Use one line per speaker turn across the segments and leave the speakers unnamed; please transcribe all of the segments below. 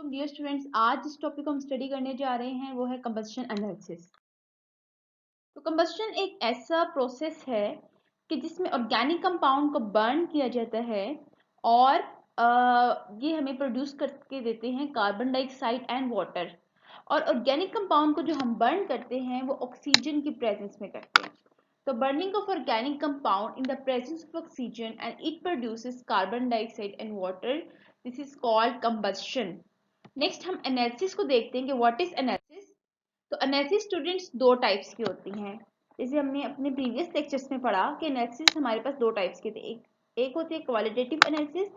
वालेकुम dear students. आज जिस टॉपिक को हम स्टडी करने जा रहे हैं वो है कंबस्शन एनालिसिस। तो कंबस्शन एक ऐसा प्रोसेस है कि जिसमें ऑर्गेनिक कंपाउंड को बर्न किया जाता है और ये हमें प्रोड्यूस करके देते हैं कार्बन डाइऑक्साइड एंड वाटर। और ऑर्गेनिक कंपाउंड को जो हम बर्न करते हैं वो ऑक्सीजन की प्रेजेंस में करते हैं। तो burning of organic compound in the presence of oxygen and it produces carbon dioxide and water, this is called combustion. Next हम एनालिसिस को देखते हैं कि व्हाट इज एनालिसिस। तो एनालिसिस स्टूडेंट्स दो टाइप्स की होती हैं। जैसे हमने अपने प्रीवियस लेक्चर्स में पढ़ा कि एनालिसिस हमारे पास दो टाइप्स के थे। एक होती है क्वालिटेटिव एनालिसिस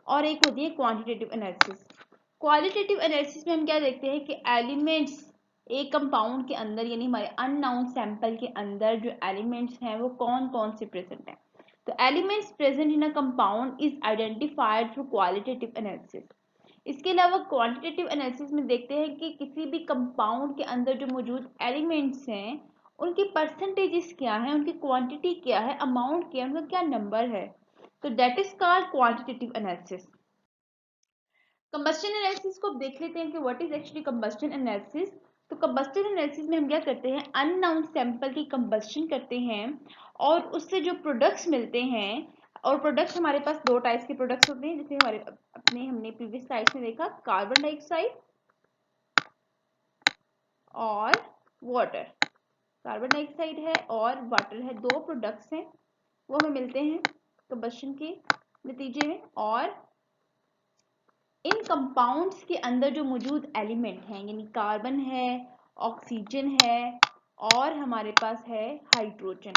और एक होती है क्वांटिटेटिव एनालिसिस। क्वालिटेटिव एनालिसिस में हम क्या देखते हैं कि एलिमेंट्स एक कंपाउंड के अंदर यानी हमारे अननाउन सैंपल के अंदर जो एलिमेंट्स हैं वो कौन कौन से प्रेजेंट हैं। तो elements present in a compound is identified through qualitative analysis. इसके अलावा क्वांटिटेटिव एनालिसिस में देखते हैं कि किसी भी कंपाउंड के अंदर जो मौजूद एलिमेंट्स हैं उनकी परसेंटेजेस क्या है, उनकी क्वांटिटी क्या है, अमाउंट क्या है, उनका क्या नंबर है। तो that is called quantitative analysis. Combustion analysis को देख लेते हैं कि what is actually combustion analysis. तो कंबस्शन एनालिसिस में हम क्या करते हैं, अननाउन सैंपल की कंबस्शन करते हैं और उससे जो प्रोडक्ट्स मिलते हैं, और प्रोडक्ट्स हमारे पास दो टाइप्स के प्रोडक्ट्स होते हैं। जैसे हमारे हमने प्रीवियस स्लाइड्स में देखा कार्बन डाइऑक्साइड और वाटर। कार्बन डाइऑक्साइड है और वाटर है, दो प्रोडक्ट्स हैं वो हमें मिलते हैं कंबस्शन के नतीजे में। और इन कंपाउंड्स के अंदर जो मौजूद एलिमेंट हैं यानी कार्बन है, ऑक्सीजन है और हमारे पास है हाइड्रोजन,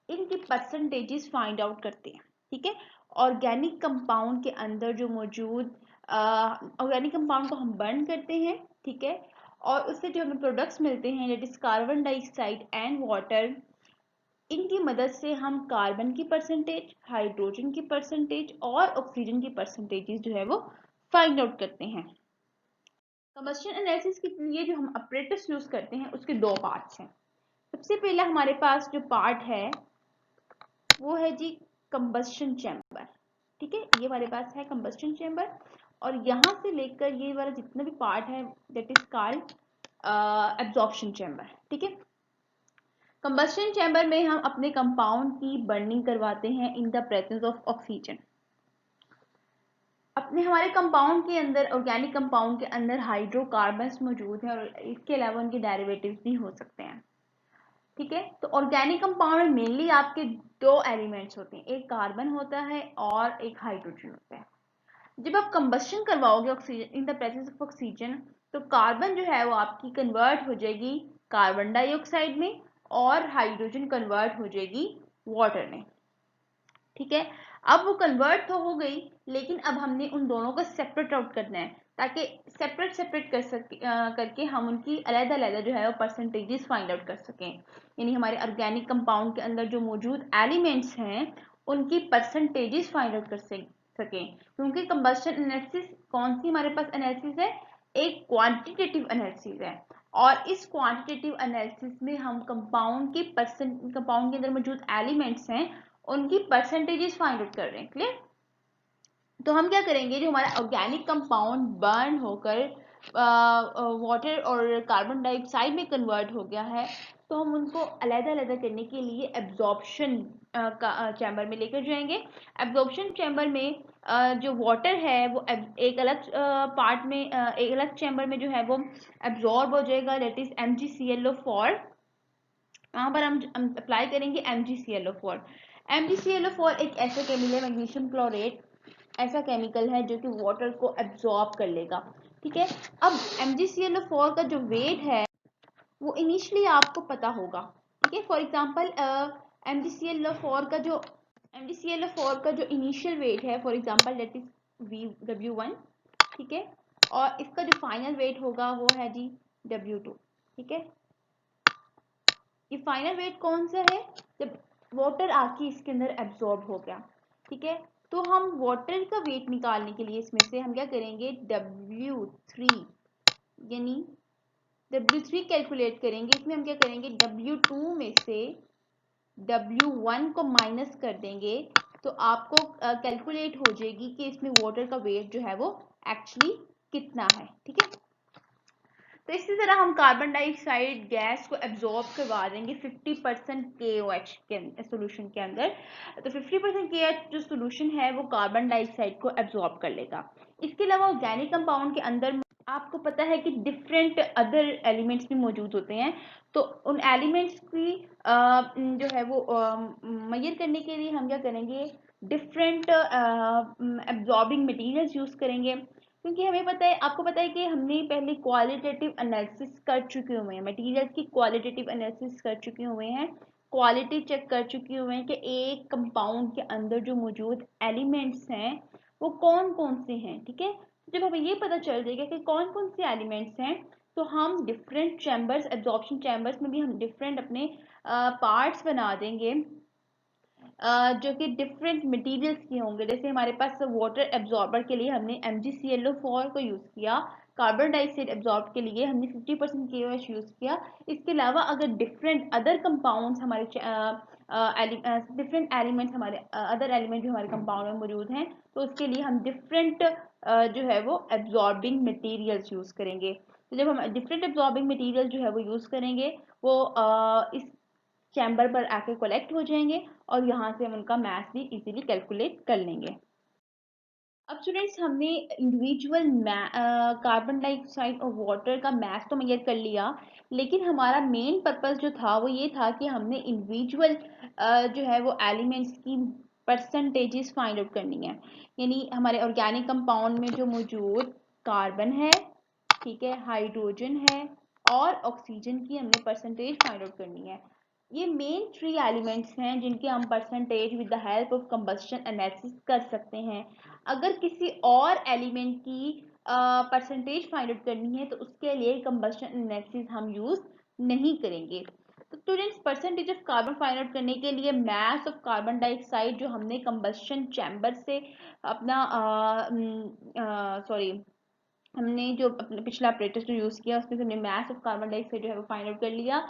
इनकी परसेंटेजेस फाइंड आउट करते हैं। ठीक है, ऑर्गेनिक कंपाउंड के अंदर जो मौजूद ऑर्गेनिक कंपाउंड को हम बर्न करते हैं। ठीक है, और उससे जो हमें प्रोडक्ट्स मिलते हैं that is carbon dioxide and water, इनकी मदद से हम कार्बन की परसेंटेज, हाइड्रोजन की परसेंटेज और ऑक्सीजन की परसेंटेजेस जो है वो फाइंड आउट करते हैं। कंबस्शन एनालिसिस के लिए जो हम अपरेटस यूज करते हैं उसके दो पार्ट्स हैं। सबसे पहला हमारे पास जो पार्ट है वो है जी कंबस्शन चैम्बर। ठीक है, ये हमारे पास है कंबस्शन चैम्बर और यहां से लेकर ये वाला जितना भी पार्ट है that is called absorption chamber. ठीक है, कंबस्शन चैम्बर में हम अपने कंपाउंड की बर्निंग करवाते हैं in the presence of oxygen. अपने हमारे कंपाउंड के अंदर, ऑर्गेनिक कंपाउंड के अंदर हाइड्रोकार्बन्स मौजूद हैं और इसके अलावा उनके डेरिवेटिव्स भी हो सकते हैं। ठीक है, तो ऑर्गेनिक कंपाउंड में मेनली आपके दो एलिमेंट्स होते हैं, एक कार्बन होता है और एक हाइड्रोजन होता है। जब आप कंबस्शन करवाओगे oxygen in the presence of oxygen, तो कार्बन जो है वो आपकी कन्वर्ट हो जाएगी कार्बन डाइऑक्साइड में और हाइड्रोजन कन्वर्ट हो जाएगी वाटर में। ठीक है, अब वो कन्वर्ट तो हो गई लेकिन अब हमने उन दोनों को सेपरेट आउट करना है ताकि सेपरेट सेपरेट करके हम उनकी अलग-अलग जो है वो परसेंटेजेस फाइंड आउट कर सकें। यानी हमारे ऑर्गेनिक कंपाउंड के अंदर जो मौजूद एलिमेंट्स हैं उनकी परसेंटेजेस फाइंड आउट कर सकें। क्योंकि कंबस्शन एनालिसिस कौन सी हमारे पास एनालिसिस है, एक क्वांटिटेटिव एनालिसिस है और इस क्वांटिटेटिव एनालिसिस में हम कंपाउंड के अंदर मौजूद एलिमेंट्स हैं उनकी परसेंटेजेस फाइंड आउट कर रहे हैं। क्लियर? तो हम क्या करेंगे, जो हमारा ऑर्गेनिक कंपाउंड बर्न होकर वाटर और कार्बन डाइऑक्साइड में कन्वर्ट हो गया है, तो हम उनको अलग-अलग करने के लिए एब्जॉर्प्शन का चैम्बर में लेकर जाएंगे। एब्जॉर्प्शन चैम्बर में जो वाटर है वो एक अलग पार्ट में, एक अलग चैम्बर में जो है वो एब्जॉर्ब हो जाएगा, दैट इज MgClO4। वहां पर हम अप्लाई करेंगे MgClO4। MgClO4 एक ऐसा केमिकल है, मैग्नीशियम क्लोरेट ऐसा केमिकल है जो कि वाटर को एब्जॉर्ब कर लेगा। ठीक है, अब MgClO4 का जो वेट है वो इनिशियली आपको पता होगा। ठीक है, फॉर एग्जांपल MgClO4 का जो इनिशियल वेट है for example that is W1। ठीक है, और इसका जो फाइनल वेट होगा वो है जी W2। ठीक है, ये फाइनल वेट कौन सा है, जब वाटर आके इसके अंदर एब्जॉर्ब हो गया। ठीक है, तो हम वाटर का वेट निकालने के लिए इसमें से हम क्या करेंगे, W3 यानी W3 कैलकुलेट करेंगे। इसमें हम क्या करेंगे, W2 में से W1 को माइनस कर देंगे तो आपको कैलकुलेट हो जाएगी कि इसमें वाटर का वेट जो है वो एक्चुअली कितना है। ठीक है, तो इसी तरह हम कार्बन डाइऑक्साइड गैस को एब्जॉर्ब करवा देंगे 50% KOH के सोल्यूशन के अंदर। तो 50% KOH जो सोल्यूशन है वो कार्बन डाइऑक्साइड को एब्जॉर्ब कर लेगा। इसके अलावा ऑर्गेनिक कंपाउंड के अंदर आपको पता है कि डिफरेंट अदर एलिमेंट्स भी मौजूद होते हैं। तो उन एलिमेंट्स की जो है वो मेजर करने के लिए हम क्या करेंगे, डिफरेंट एब्जॉर्बिंग मटेरियल्स यूज करेंगे। क्योंकि हमें पता है, आपको पता है कि हमने पहले क्वालिटेटिव एनालिसिस कर चुके हुए हैं, मटेरियल्स की क्वालिटेटिव एनालिसिस कर चुके हुए हैं, क्वालिटी चेक कर चुके हुए हैं कि एक कंपाउंड के अंदर जो मौजूद एलिमेंट्स हैं वो कौन कौन से हैं। ठीक है, जब हमें ये पता चल जाएगा कि कौन कौन से एलिमेंट्स हैं, तो हम डिफरेंट चैम्बर्स, एब्जॉर्प्शन चैम्बर्स में भी हम डिफरेंट अपने पार्ट्स बना देंगे जो कि डिफरेंट मटेरियल्स के होंगे। जैसे हमारे पास वाटर एब्जॉर्बर के लिए हमने MgClO4 को यूज़ किया, कार्बन डाइऑक्साइड एब्जॉर्ब के लिए हमने 50% KOH यूज़ किया। इसके अलावा अगर डिफरेंट अदर कंपाउंड्स हमारे डिफरेंट एलिमेंट्स हमारे अदर एलिमेंट जो हमारे कंपाउंड में मौजूद हैं, तो उसके लिए हम डिफरेंट जो है वो एब्जॉर्बिंग मटेरियल्स यूज़ करेंगे। तो जब हम डिफरेंट एब्जॉर्बिंग मटेरियल जो है वो यूज़ करेंगे, वो इस चैम्बर पर आके कलेक्ट हो जाएंगे और यहाँ से हम उनका मास भी इजीली कैलकुलेट कर लेंगे। अब स्टूडेंट्स, हमने इंडिविजुअल कार्बन डाइऑक्साइड और वाटर का मास तो मेजर कर लिया, लेकिन हमारा मेन पर्पस जो था वो ये था कि हमने इंडिविजुअल जो है वो एलिमेंट्स की परसेंटेजेस फाइंड आउट करनी है। यानी हमारे ऑर्गेनिक कंपाउंड में जो मौजूद कार्बन है, ठीक है, हाइड्रोजन है और ऑक्सीजन की हमने परसेंटेज फाइंड आउट करनी है। ये मेन 3 एलिमेंट्स हैं जिनके हम percentage with the help of combustion analysis कर सकते हैं। अगर किसी और एलिमेंट की परसेंटेज फाइंड आउट करनी है तो उसके लिए कंबस्शन एनालिसिस हम यूज नहीं करेंगे। तो students, percentage of carbon find out करने के लिए मास ऑफ कार्बन डाइऑक्साइड जो हमने कंबस्शन चैम्बर से अपना हमने जो अपना पिछला ऑपरेटर जो यूज़ किया उसमें से हमने मास ऑफ कार्बन डाइऑक्साइड जो है वो फाइंड आउट कर लिया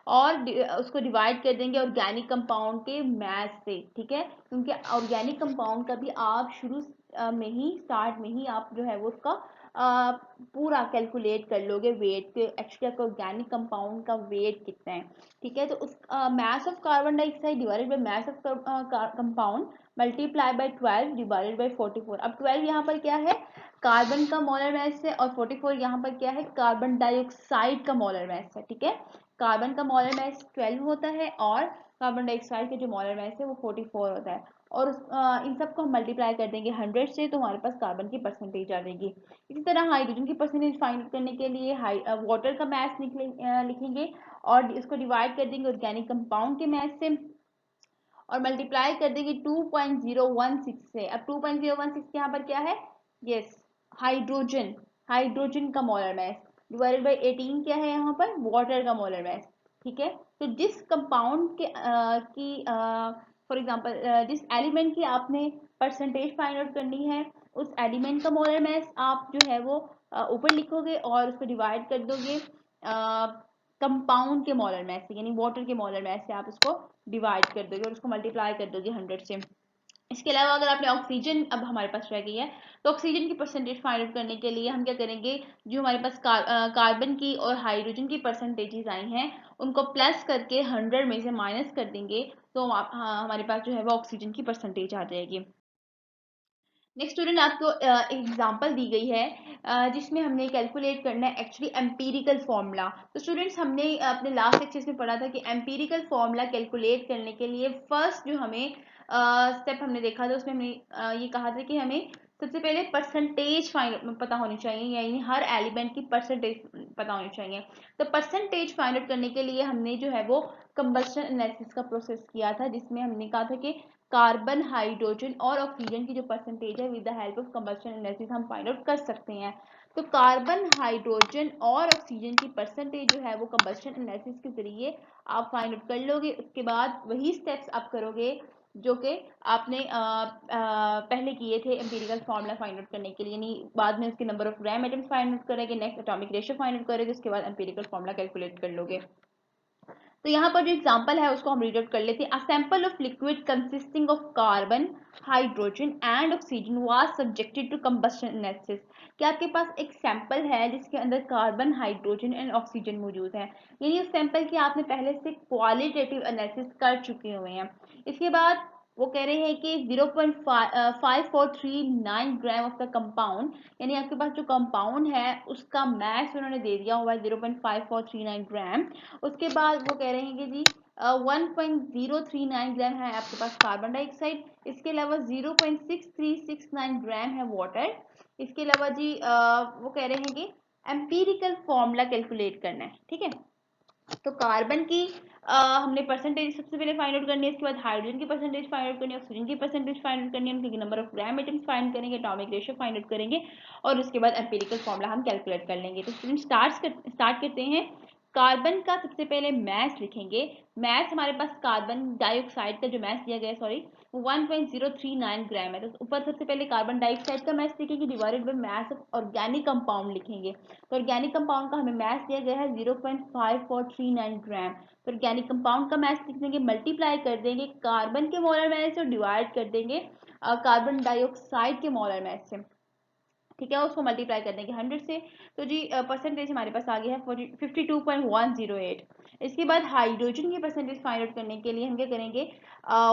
और उसको डिवाइड कर देंगे ऑर्गेनिक कंपाउंड के मास से। ठीक है, क्योंकि ऑर्गेनिक कंपाउंड का भी आप शुरू में ही, स्टार्ट में ही आप जो है वो उसका पूरा कैलकुलेट कर लोगे वेट, एक्चुअली आपका ऑर्गेनिक कंपाउंड का वेट कितना है। ठीक है, तो उस mass of carbon dioxide divided by mass of compound multiply by 12 divided by 44। अब 12 यहाँ पर क्या है, कार्बन का मोलर मास है, और 44 यहाँ पर क्या है, कार्बन डाइऑक्साइड का मोलर मास है। ठीक है, कार्बन का मोलर मास 12 होता है और कार्बन डाइऑक्साइड का जो मोलर मास है वो 44 होता है। और इन सबको हम मल्टीप्लाई कर देंगे 100 से, तो हमारे पास कार्बन की परसेंटेज आ जाएगी। इसी तरह हाइड्रोजन की परसेंटेज फाइंड करने के लिए वाटर का मास लिखेंगे और इसको डिवाइड कर देंगे ऑर्गेनिक कंपाउंड के मास से और मल्टीप्लाई कर देंगे 2.016 से। अब 2.016 यहाँ पर क्या है, यस, हाइड्रोजन, हाइड्रोजन का मोलर मास डिवाइडेड बाय 18 क्या है यहाँ पर, वाटर का मोलर मास। ठीक है, तो जिस कंपाउंड के की फॉर एग्जांपल जिस एलिमेंट की आपने परसेंटेज फाइंड आउट करनी है, उस एलिमेंट का मोलर मास आप जो है वो ऊपर लिखोगे और उसको डिवाइड कर दोगे कंपाउंड के मोलर मास से, यानी वाटर के मोलर मास से आप उसको डिवाइड कर दोगे और उसको मल्टीप्लाई कर दोगे 100 से। इसके अलावा अगर आपने ऑक्सीजन, अब हमारे पास रह गई है, तो ऑक्सीजन की परसेंटेज फाइंड आउट करने के लिए हम क्या करेंगे, जो हमारे पास कार्बन की और हाइड्रोजन की परसेंटेजेस आई हैं उनको प्लस करके 100 में से माइनस कर देंगे, तो हमारे पास जो है वो ऑक्सीजन की परसेंटेज आ जाएगी। नेक्स्ट स्टूडेंट, आपको एग्जांपल दी गई है जिसमें हमने कैलकुलेट करना है एक्चुअली एम्पीरिकल फॉर्मूला। तो स्टूडेंट्स, हमने अपने लास्ट लेक्चर्स में पढ़ा था कि एम्पीरिकल फॉर्मूला कैलकुलेट करने के लिए फर्स्ट जो हमें स्टेप हमने देखा था उसमें हमने ये कहा था कि हमें सबसे पहले परसेंटेज फाइंड पता होनी चाहिए, यानी हर एलिमेंट की परसेंटेज पता होनी चाहिए। तो परसेंटेज फाइंड आउट करने के लिए हमने जो है वो कंबस्शन एनालिसिस का प्रोसेस किया था, जिसमें हमने कहा था कि कार्बन, हाइड्रोजन और ऑक्सीजन की जो परसेंटेज है with the help of combustion analysis हम फाइंड आउट कर सकते हैं। तो कार्बन, हाइड्रोजन और ऑक्सीजन की परसेंटेज जो है वो कंबस्शन एनालिसिस के जरिए आप फाइंड आउट कर लोगे। उसके बाद वही स्टेप्स आप करोगे जो कि आपने पहले किए थे एम्पिरिकल फॉर्मूला फाइंड आउट करने के लिए, यानी बाद में उसके number of gram atoms find out करेंगे, next atomic ratio find out करेंगे, उसके बाद एम्पिरिकल फॉर्मूला कैलकुलेट कर लोगे। तो यहाँ पर जो एग्जांपल है उसको हम रीड आउट कर लेते हैं। A sample of liquid consisting of carbon, hydrogen and oxygen was subjected to combustion analysis. कि आपके पास एक सैंपल है जिसके अंदर कार्बन, हाइड्रोजन एंड ऑक्सीजन मौजूद है, यानी उस सैंपल की आपने पहले से क्वालिटेटिव एनालिसिस कर चुके हुए हैं। इसके बाद वो कह रहे हैं कि 0.5439 ग्राम ऑफ द कंपाउंड, यानी आपके पास जो कंपाउंड है उसका मैस उन्होंने दे दिया हुआ है 0.5439 ग्राम। उसके बाद वो कह रहे हैं कि जी 1.039 ग्राम है आपके पास कार्बन डाइऑक्साइड, इसके अलावा 0.6369 ग्राम है वाटर। इसके अलावा जी वो कह रहे हैं कि एम्पीरिकल फॉर्मूला कैलकुलेट करना है, ठीक है। तो कार्बन की हमने परसेंटेज सबसे पहले फाइंड आउट करनी है, इसके बाद हाइड्रोजन की परसेंटेज फाइंड आउट करनी है, ऑक्सीजन की परसेंटेज फाइंड आउट करनी है, उनके number of gram atoms find करेंगे, एटॉमिक रेशियो फाइंड आउट करेंगे और उसके बाद एम्पिरिकल फॉर्मूला हम कैलकुलेट कर लेंगे। तो स्टूडेंट स्टार्ट करते हैं। कार्बन का सबसे पहले मैस लिखेंगे। मैस हमारे पास कार्बन डाइऑक्साइड का जो मैस दिया गया है, सॉरी, 1.039 ग्राम है। तो ऊपर सबसे पहले कार्बन डाइऑक्साइड का मैस लिखेंगे divided by mass of organic compound लिखेंगे। तो ऑर्गेनिक कंपाउंड का हमें मैस दिया गया है 0.5439 ग्राम। तो ऑर्गेनिक कंपाउंड का मैस लिख देंगे, मल्टीप्लाई कर देंगे कार्बन के मोलर मैस और डिवाइड कर देंगे कार्बन डाइऑक्साइड के मोलर मैस से, ठीक है। उसको मल्टीप्लाई कर देंगे 100 से। तो जी परसेंटेज हमारे पास आ गया है 52.108। इसके बाद हाइड्रोजन की परसेंटेज फाइंड आउट करने के लिए हम क्या करेंगे,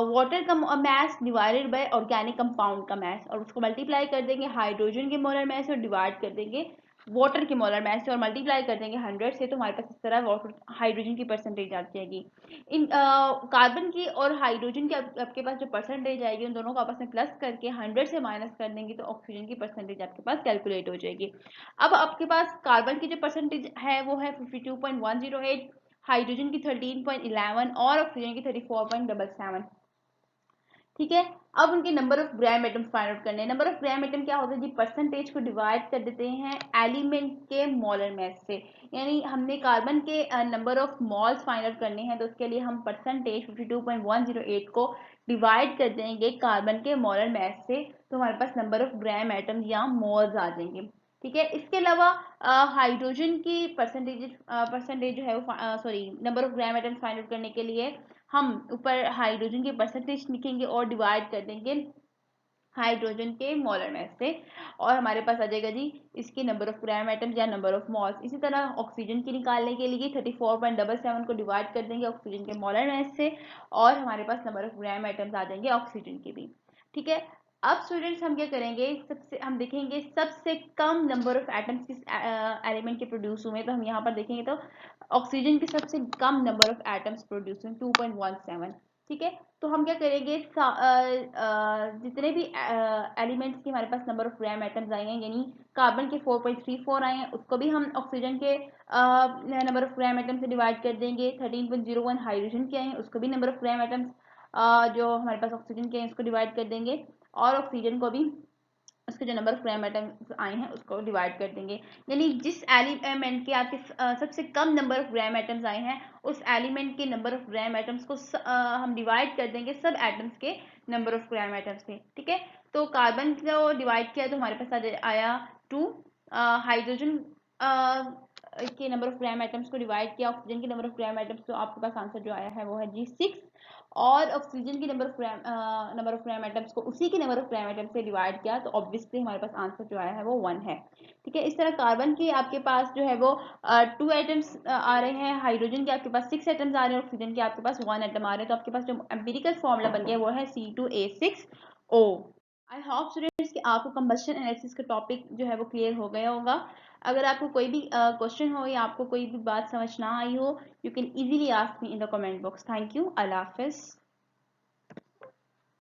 वाटर का mess divided by organic compound का मैस और उसको मल्टीप्लाई कर देंगे हाइड्रोजन के मोलर मैस और डिवाइड कर देंगे वाटर के मोलर मैस से और मल्टीप्लाई कर देंगे 100 से। तो हमारे पास इस तरह वाटर हाइड्रोजन की परसेंटेज आ जाएगी। इन कार्बन की और हाइड्रोजन की आपके पास जो परसेंटेज आएगी उन दोनों को आपस में प्लस करके 100 से माइनस कर देंगे तो ऑक्सीजन की परसेंटेज आपके पास कैलकुलेट हो जाएगी। अब आपके पास कार्बन की जो परसेंटेज है वो है 52.108, हाइड्रोजन की 13.11 और ऑक्सीजन की 34.77, ठीक है। अब उनके number of gram atoms find out करने हैं। नंबर ऑफ ग्राम एटम क्या होता है जी, परसेंटेज को डिवाइड कर देते हैं एलिमेंट के मोलर मैस से, यानी हमने कार्बन के number of malls find out करने हैं तो उसके लिए हम परसेंटेज 52.108 को डिवाइड कर देंगे कार्बन के मोलर मैस से, तो हमारे पास नंबर ऑफ ग्राम एटम्स या मोल्स आ जाएंगे, ठीक है। इसके अलावा हाइड्रोजन की परसेंटेज जो है वो sorry number of gram atoms find out करने के लिए हम ऊपर हाइड्रोजन की परसेंटेज लिखेंगे और डिवाइड कर देंगे हाइड्रोजन के मोलर मैस से और हमारे पास आ जाएगा जी इसकी नंबर ऑफ ग्राम एटम्स या नंबर ऑफ मॉल्स। इसी तरह ऑक्सीजन की निकालने के लिए 34.77 को डिवाइड कर देंगे ऑक्सीजन के मोलर मैस से और हमारे पास नंबर ऑफ ग्राम एटम्स आ जाएंगे ऑक्सीजन के भी, ठीक है। अब स्टूडेंट्स हम क्या करेंगे, सबसे हम देखेंगे सबसे कम नंबर ऑफ एटम्स किस एलिमेंट के प्रोड्यूस हुए। तो हम यहाँ पर देखेंगे तो ऑक्सीजन के सबसे कम नंबर ऑफ एटम्स प्रोड्यूस हुए 2.17, ठीक है। तो हम क्या करेंगे जितने भी एलिमेंट्स के हमारे पास नंबर ऑफ ग्राम एटम्स आए हैं, यानी कार्बन के 4.34 आए हैं उसको भी हम ऑक्सीजन के नंबर ऑफ ग्राम एटम से डिवाइड कर देंगे। 13.01 हाइड्रोजन के आए हैं उसको भी नंबर ऑफ ग्राम एटम्स जो हमारे पास ऑक्सीजन के हैं उसको डिवाइड कर देंगे और ऑक्सीजन को भी उसके जो नंबर ऑफ ग्राम एटम्स आए हैं उसको डिवाइड कर देंगे। यानी जिस एलिमेंट के आपके सबसे कम नंबर ऑफ ग्राम एटम्स आए हैं उस एलिमेंट के नंबर ऑफ ग्राम एटम्स को हम डिवाइड कर देंगे सब एटम्स के नंबर ऑफ ग्राम एटम्स से, ठीक है। तो कार्बन को डिवाइड किया तो हमारे पास आया 2, हाइड्रोजन के नंबर ऑफ ग्राम एटम्स को डिवाइड किया ऑक्सीजन के नंबर ऑफ ग्राम एटम्स, तो आपके पास आंसर जो आया है वो है जी 6 और ऑक्सीजन की नंबर ऑफ ग्राम एटम्स को उसी के नंबर ऑफ ग्राम एटम्स से डिवाइड किया तो ऑब्वियसली हमारे पास आंसर जो आया है वो 1 है, ठीक है। इस तरह कार्बन के आपके पास जो है वो 2 एटम्स आ रहे हैं, हाइड्रोजन के आपके पास 6 एटम्स आ रहे हैं, ऑक्सीजन के आपके पास 1 एटम आ रहे हैं। तो आपके पास जो एम्पिरिकल फॉर्मूला बन गया वो है C2A6O। आई होप स्टूडेंट्स कि आपको कंबशन एनालिसिस का टॉपिक जो है वो क्लियर हो गया होगा। अगर आपको कोई भी क्वेश्चन हो या आपको कोई भी बात समझ ना आई हो, you can easily ask me in the comment box. Thank you, Allah Hafiz.